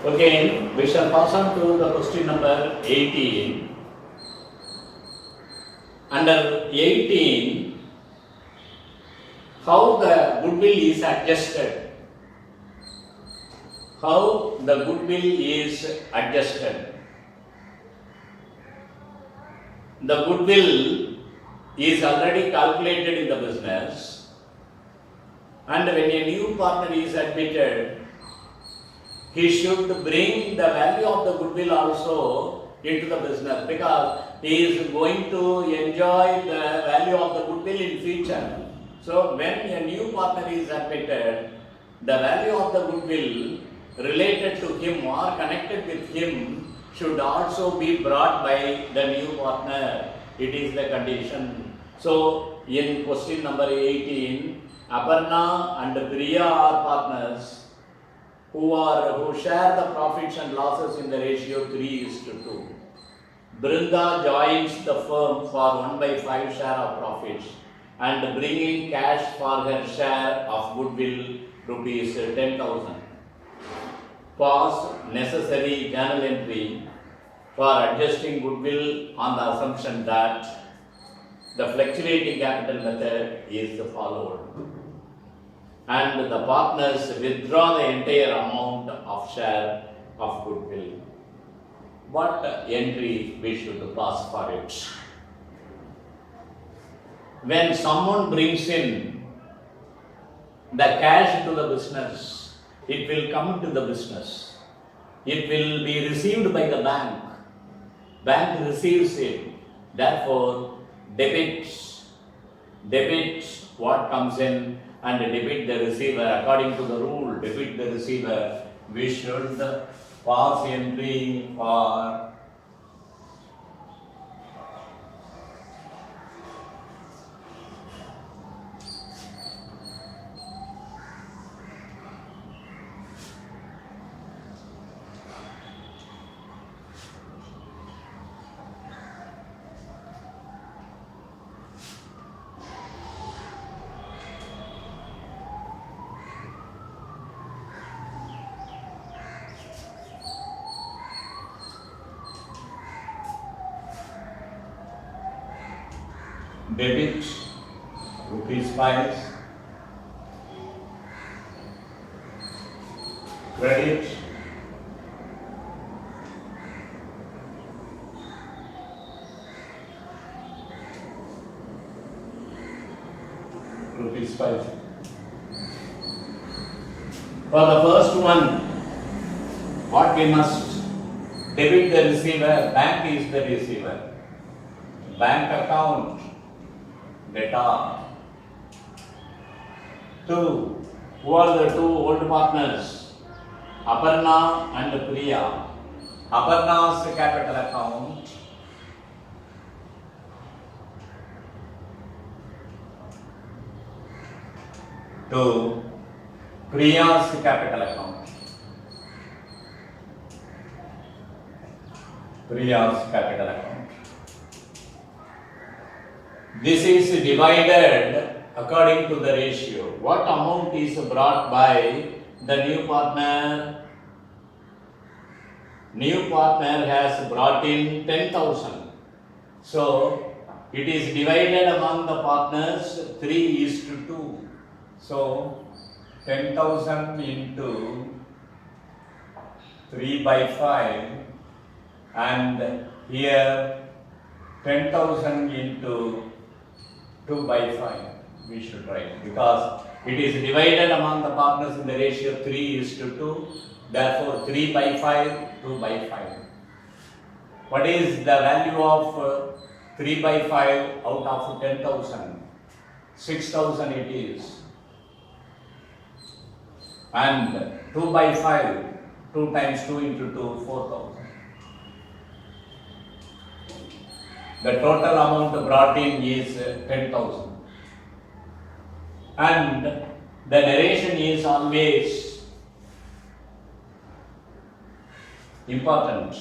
Okay, we shall pass on to the question number 18. Under 18, how the goodwill is adjusted. How the goodwill is adjusted. The goodwill is already calculated in the business, and when a new partner is admitted, he should bring the value of the goodwill also into the business, because he is going to enjoy the value of the goodwill in future. So when a new partner is admitted, the value of the goodwill related to him or connected with him should also be brought by the new partner. It is the condition. So in question number 18, Aparna and Priya are partners who share the profits and losses in the ratio 3:2. Brinda joins the firm for 1/5 share of profits and bringing cash for her share of goodwill rupees 10,000. Pause necessary journal entry for adjusting goodwill on the assumption that the fluctuating capital method is followed, and the partners withdraw the entire amount of share of goodwill. What entry we should pass for it? When someone brings in the cash into the business, it will come into the business. It will be received by the bank. Bank receives it. Therefore, debits what comes in and debit the receiver according to the rule. Debit the receiver. We should pass entry for debit ₹5, credit ₹5. For the first one, what we must debit the receiver, bank is the receiver. Bank account, debtor. 2. Who are the two old partners? Aparna and Priya. Aparna's capital account, to Priya's capital account. Priya's capital account. This is divided according to the ratio. What amount is brought by the new partner? New partner has brought in 10,000. So it is divided among the partners 3:2. So 10,000 into 3/5, and here 10,000 into 2/5 we should write, because it is divided among the partners in the ratio 3:2. Therefore 3/5, 2/5. What is the value of 3/5 out of 10,000? 6,000 it is. And 2/5, 2 times 2 into 2, 4,000. The total amount brought in is 10,000. And the narration is always important.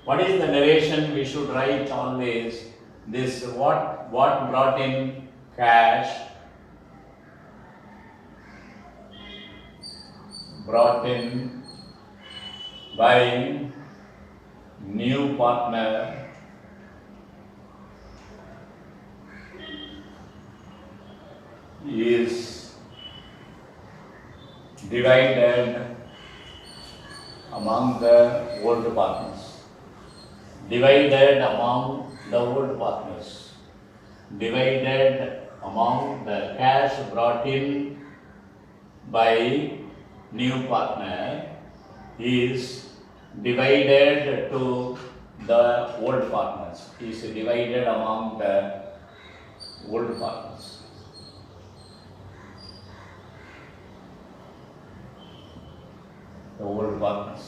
What is the narration? We should write always this: what brought in cash, brought in by new partner is divided among the old partners. Divided among the old partners. Divided among the cash brought in by new partner is divided to the old partners. Is divided among the old partners. The old partners.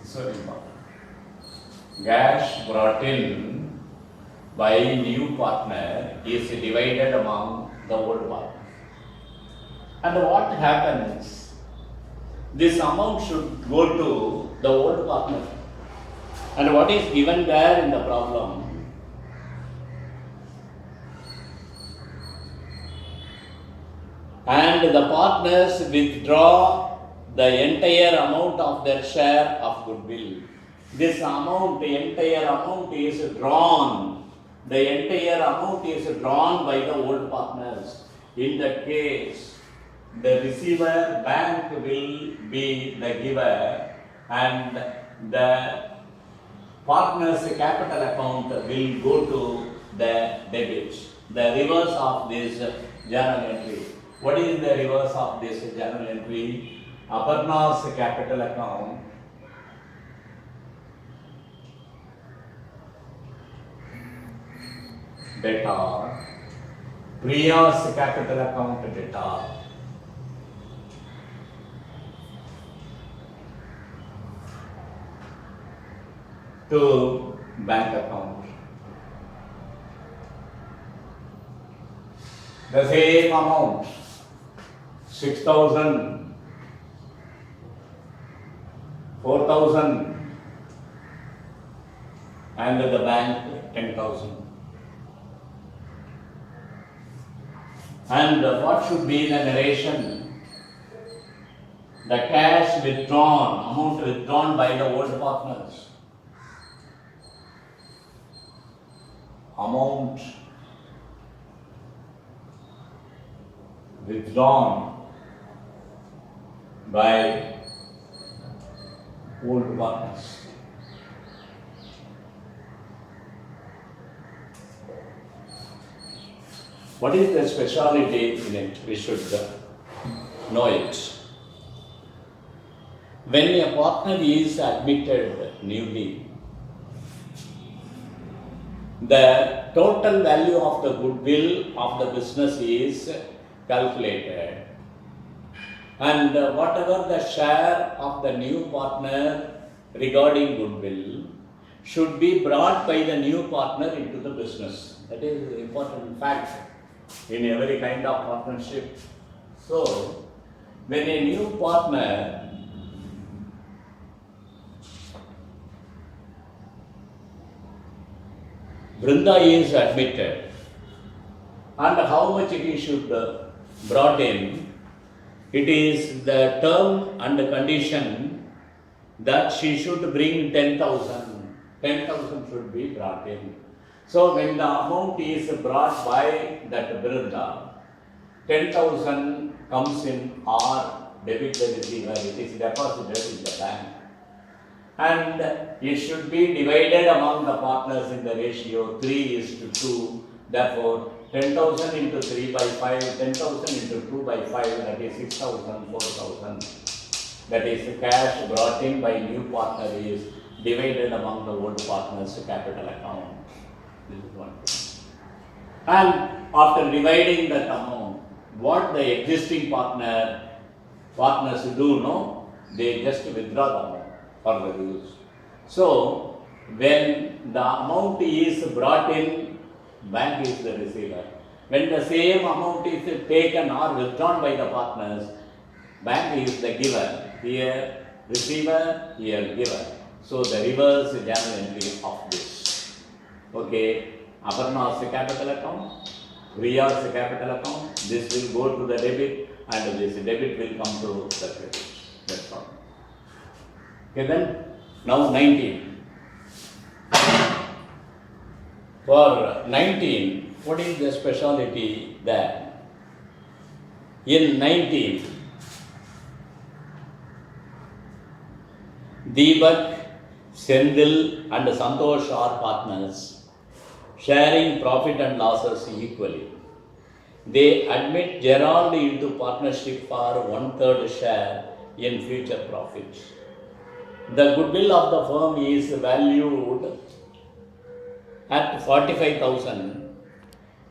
It's very important. Cash brought in by new partner is divided among the old partner. And what happens? This amount should go to the old partner. And what is given there in the problem? And the partners withdraw the entire amount of their share of goodwill. This amount, the entire amount is drawn. The entire amount is drawn by the old partners. In that case, the receiver bank will be the giver and the partner's capital account will go to the debit. The reverse of this journal entry. What is the reverse of this journal entry? Aparna's capital account debtor, Priya's capital account debtor, to bank account. The same amount, 6,000, 4,000, and the bank 10,000. And what should be the narration? The cash withdrawn, amount withdrawn by the old partners. Amount withdrawn by old partners. What is the speciality in it? We should know it. When a partner is admitted newly, the total value of the goodwill of the business is calculated, and whatever the share of the new partner regarding goodwill should be brought by the new partner into the business. That is an important fact in every kind of partnership. So, when a new partner Vrinda is admitted, and how much he should brought in, it is the term and the condition that she should bring 10,000. 10,000 should be brought in. So when the amount is brought by that Vrinda, 10,000 comes in or debit the receiver, it is deposited in the bank. And it should be divided among the partners in the ratio 3:2. Therefore, 10,000 into 3 by 5, 10,000 into 2 by 5, that is 6,000, 4,000. That is cash brought in by new partner is divided among the old partner's capital account. This is one thing. And after dividing that amount, what the existing partners do, no? They just withdraw the amount for the use. So, when the amount is brought in, bank is the receiver. When the same amount is taken or withdrawn by the partners, bank is the giver. Here receiver, here giver. So, the reverse journal entry of this. Okay, Aparna's capital account, Riya's capital account, this will go to the debit and this debit will come to the credit. That's all. Okay, then Now 19. For 19, what is the speciality there? In 19, Deepak, Sendil and Santosh are partners, sharing profit and losses equally. They admit Gerald into partnership for 1/3 share in future profits. The goodwill of the firm is valued at 45,000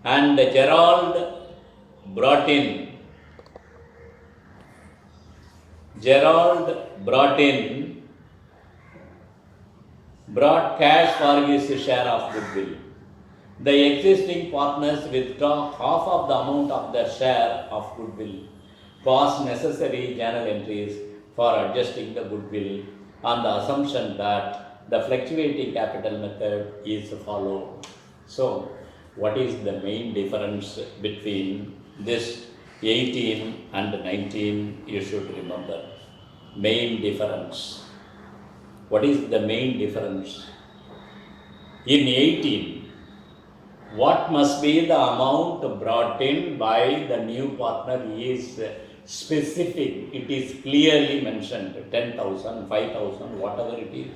and Gerald brought in brought cash for his share of goodwill. The existing partners withdraw half of the amount of their share of goodwill, pass necessary journal entries for adjusting the goodwill on the assumption that the fluctuating capital method is followed. So, what is the main difference between this 18 and 19? You should remember. Main difference. What is the main difference? In 18, what must be the amount brought in by the new partner is specific. It is clearly mentioned, 10,000, 5,000, whatever it is.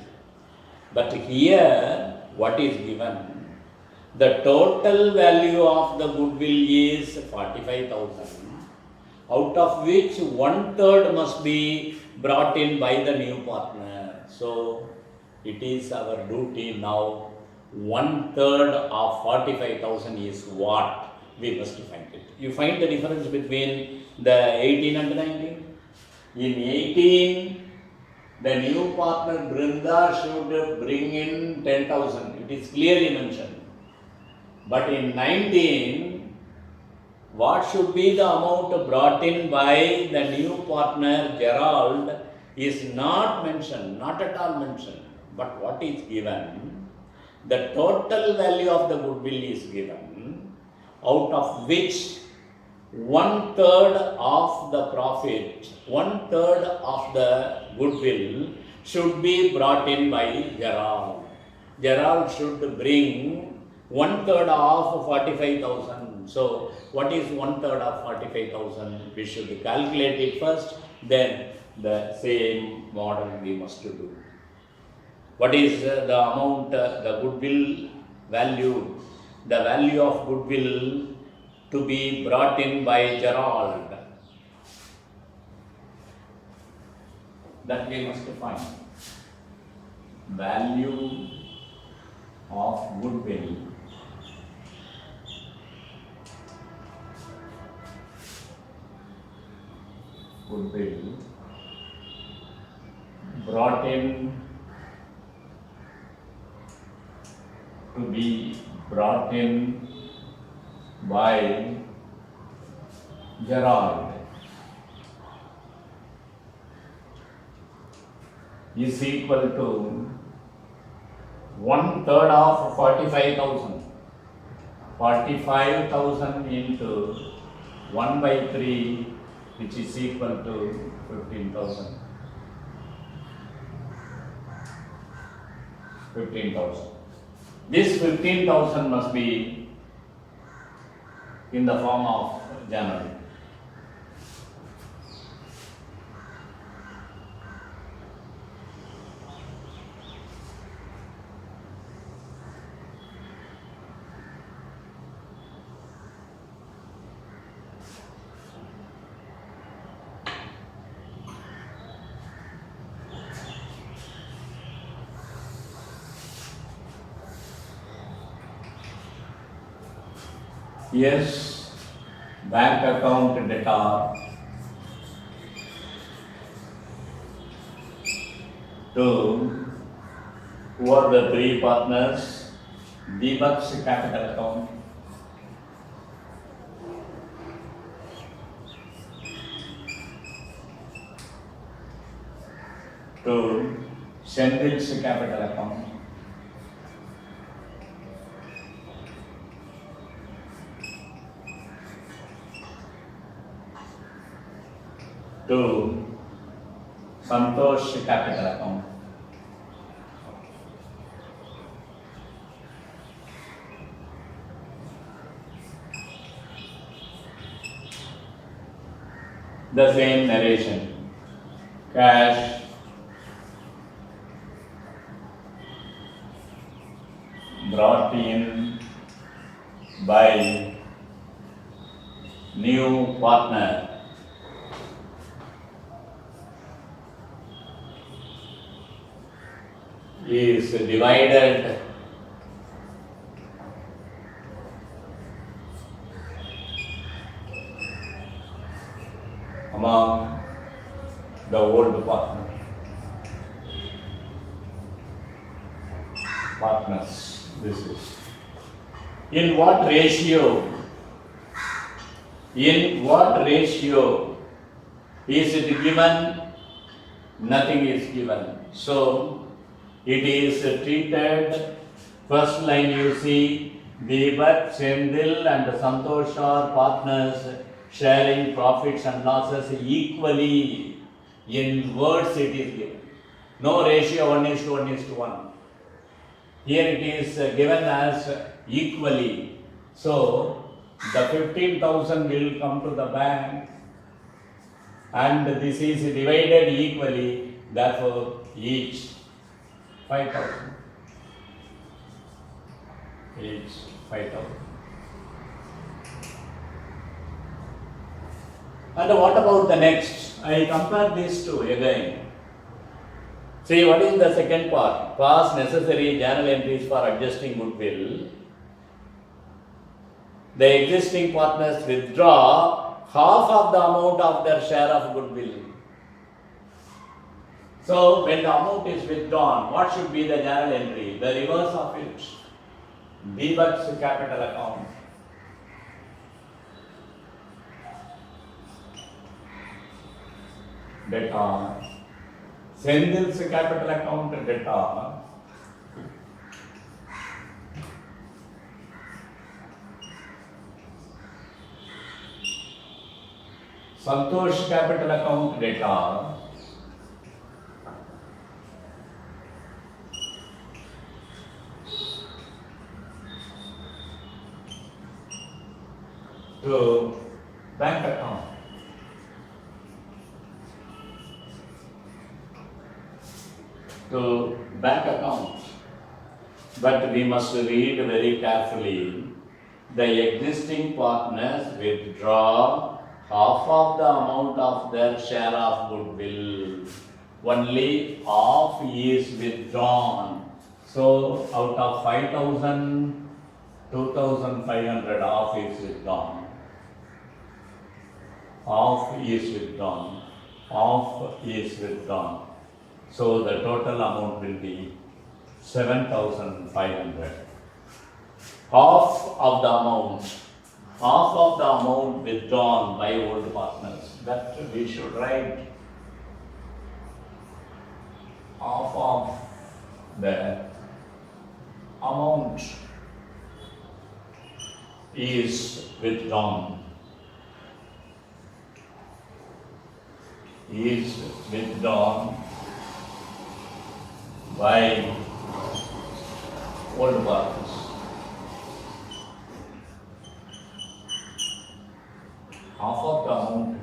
But here, what is given? The total value of the goodwill is 45,000, out of which 1/3 must be brought in by the new partner. So, it is our duty now. 1/3 of 45,000 is what? We must find it. You find the difference between the 18 and 19? In 18, the new partner Brinda should bring in 10,000. It is clearly mentioned. But in 19, what should be the amount brought in by the new partner Gerald is not mentioned, not at all mentioned. But what is given? The total value of the goodwill is given, out of which 1/3 of the profit, 1/3 of the goodwill should be brought in by Gerald. Gerald should bring 1/3 of 45,000. So, what is 1/3 of 45,000? We should calculate it first, then the same model we must do. What is the amount, the goodwill value, the value of goodwill to be brought in by Gerald? That we must find. Value of goodwill brought in to be brought in by Gerald is equal to 1/3 of 45,000. 45,000 into 1/3, which is equal to 15,000. 15,000. This 15,000 must be in the form of January. Yes, bank account data to who are the three partners? Deepak's capital account, to Sendil's capital account, to Santosh capital account. The same narration. Cash brought in by new partner is divided among the old partners. This is in what ratio? In what ratio is it given? Nothing is given. So it is treated. First line you see, Deepak, Sendil and Santosh are partners sharing profits and losses equally. In words it is given. No ratio 1:1:1. Here it is given as equally. So the 15,000 will come to the bank and this is divided equally. Therefore each 5,000. Each 5,000. And what about the next? I compare these two again. See, what is the second part? Pass necessary journal entries for adjusting goodwill. The existing partners withdraw half of the amount of their share of goodwill. So, when the amount is withdrawn, what should be the journal entry? The reverse of it. Deebak's capital account. Data. Sendil's capital account data. Santosh capital account data. To bank account. To bank account. But we must read very carefully. The existing partners withdraw half of the amount of their share of goodwill. Only half is withdrawn. So out of 5,000, 2,500 half is withdrawn. Half is withdrawn. Half is withdrawn. So the total amount will be 7,500. Half of the amount withdrawn by old partners. That we should write. Half of the amount is withdrawn. Is withdrawn by old partners. Half of the amount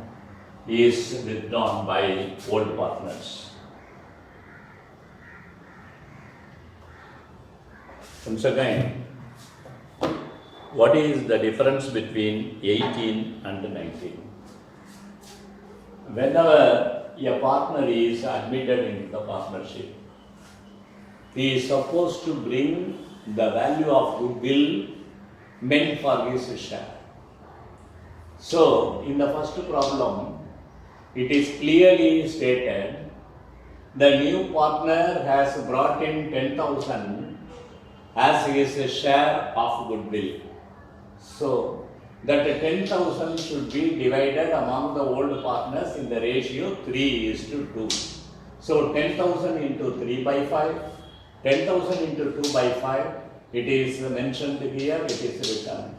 is withdrawn by old partners. Once again, what is the difference between 18 and 19? Whenever a partner is admitted into the partnership, he is supposed to bring the value of goodwill meant for his share. So, in the first problem, it is clearly stated the new partner has brought in 10,000 as his share of goodwill. So, that 10,000 should be divided among the old partners in the ratio 3:2. So 10,000 into 3 by 5, 10,000 into 2 by 5, it is mentioned here, it is written.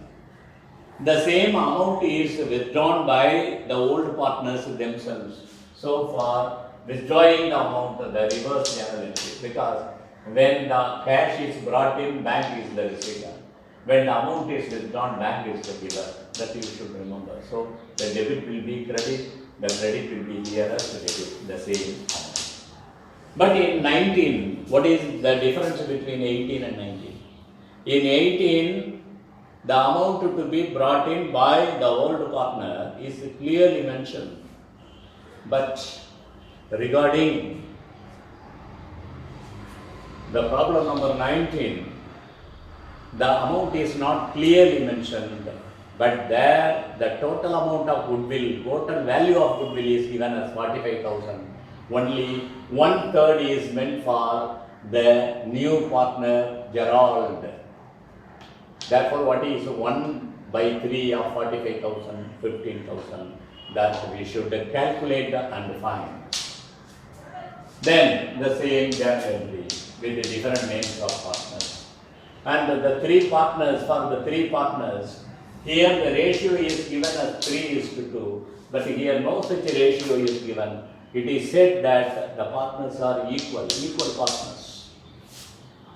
The same amount is withdrawn by the old partners themselves. So for withdrawing the amount, the reverse journal entry, because when the cash is brought in, bank is the receiver. When the amount is withdrawn, bank is the giver. That you should remember. So the debit will be credit the credit will be here as debit, the same amount. But in 19, what is the difference between 18 and 19? In 18, the amount to be brought in by the old partner is clearly mentioned. But regarding the problem number 19, the amount is not clearly mentioned, but there the total amount of goodwill, total value of goodwill is given as 45,000. Only 1/3 is meant for the new partner Gerald. Therefore, what is 1/3 of 45,000? 15,000. That we should calculate and find. Then the same gap entry with the different names of partners. And the three partners, for the three partners, here the ratio is given as 3:2, but here no such ratio is given. It is said that the partners are equal partners.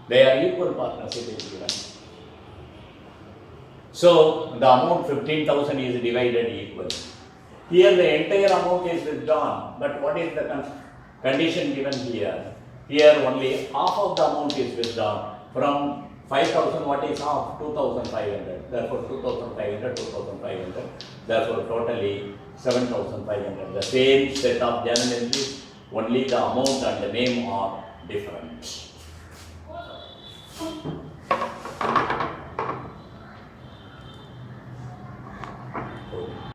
They are equal partners, it is given. So the amount 15,000 is divided equally. Here the entire amount is withdrawn, but what is the condition given here? Here only half of the amount is withdrawn. From 5,000, what is half? 2,500. Therefore 2,500, 2,500. Therefore totally 7,500. The same set of journal entries, only the amount and the name are different.